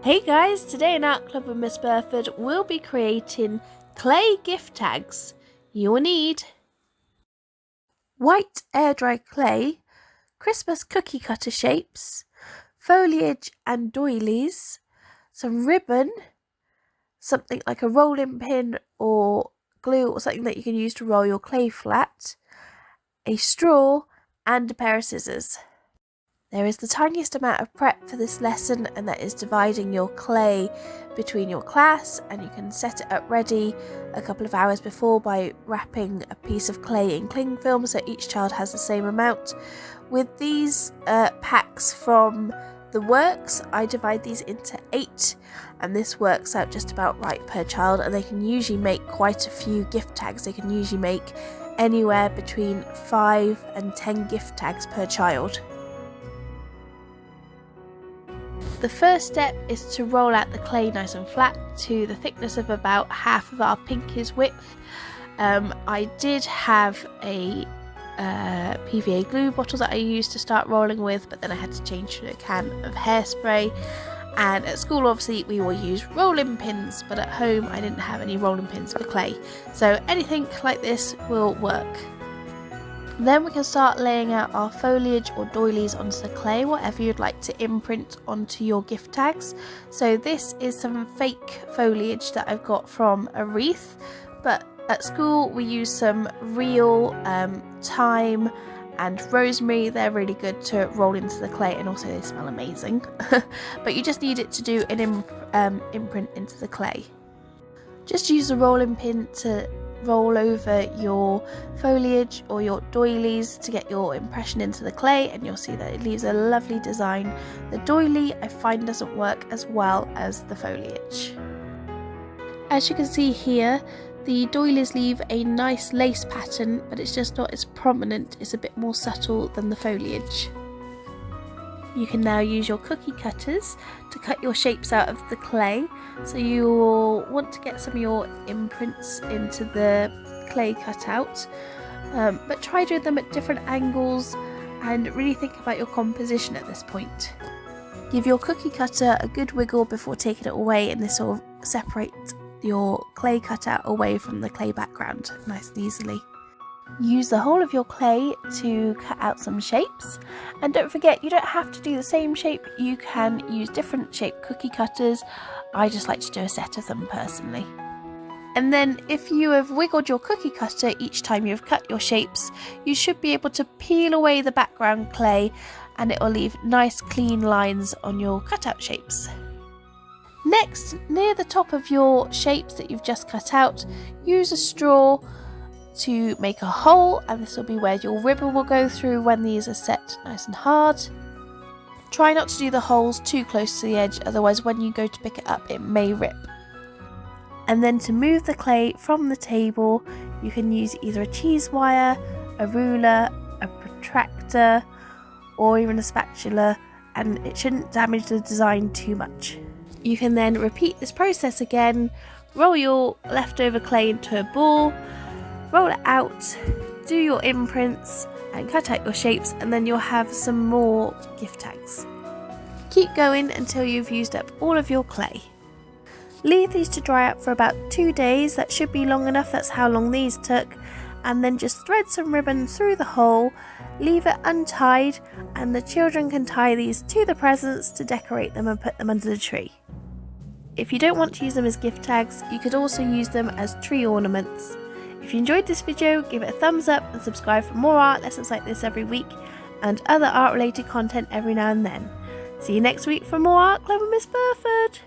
Hey guys, today in Art Club with Miss Burford we'll be creating clay gift tags. You will need white air dry clay, Christmas cookie cutter shapes, foliage and doilies, some ribbon, something like a rolling pin or glue or something that you can use to roll your clay flat, a straw and a pair of scissors. There is the tiniest amount of prep for this lesson, and that is dividing your clay between your class, and you can set it up ready a couple of hours before by wrapping a piece of clay in cling film so each child has the same amount. With these packs from the works, I divide these into 8, and this works out just about right per child, and they can usually make quite a few gift tags. They can usually make anywhere between 5 and 10 gift tags per child. The first step is to roll out the clay nice and flat to the thickness of about half of our pinky's width. I did have a PVA glue bottle that I used to start rolling with, but then I had to change to a can of hairspray. And at school obviously we will use rolling pins, but at home I didn't have any rolling pins for clay, so anything like this will work. Then we can start laying out our foliage or doilies onto the clay, whatever you'd like to imprint onto your gift tags. So this is some fake foliage that I've got from a wreath, but at school we use some real thyme and rosemary. They're really good to roll into the clay, and also they smell amazing. But you just need it to do an imprint into the clay. Just use a rolling pin to roll over your foliage or your doilies to get your impression into the clay, and you'll see that it leaves a lovely design. The doily I find doesn't work as well as the foliage. As you can see here, the doilies leave a nice lace pattern, but it's just not as prominent. It's a bit more subtle than the foliage. You can now use your cookie cutters to cut your shapes out of the clay. So you'll want to get some of your imprints into the clay cutout, but try doing them at different angles and really think about your composition at this point. Give your cookie cutter a good wiggle before taking it away, and this will separate your clay cutout away from the clay background nice and easily. Use the whole of your clay to cut out some shapes, and don't forget, you don't have to do the same shape. You can use different shaped cookie cutters. I just like to do a set of them personally. And then if you have wiggled your cookie cutter each time you've cut your shapes, you should be able to peel away the background clay, and it will leave nice clean lines on your cutout shapes. Next, near the top of your shapes that you've just cut out, use a straw to make a hole, and this will be where your ribbon will go through when these are set nice and hard. Try not to do the holes too close to the edge, otherwise when you go to pick it up it may rip. And then to move the clay from the table, you can use either a cheese wire, a ruler, a protractor, or even a spatula, and it shouldn't damage the design too much. You can then repeat this process again, roll your leftover clay into a ball, roll it out, do your imprints and cut out your shapes, and then you'll have some more gift tags. Keep going until you've used up all of your clay. Leave these to dry out for about 2 days. That should be long enough, that's how long these took. And then just thread some ribbon through the hole, leave it untied, and the children can tie these to the presents to decorate them and put them under the tree. If you don't want to use them as gift tags, you could also use them as tree ornaments. If you enjoyed this video, give it a thumbs up and subscribe for more art lessons like this every week, and other art related content every now and then. See you next week for more Art Club with Miss Burford.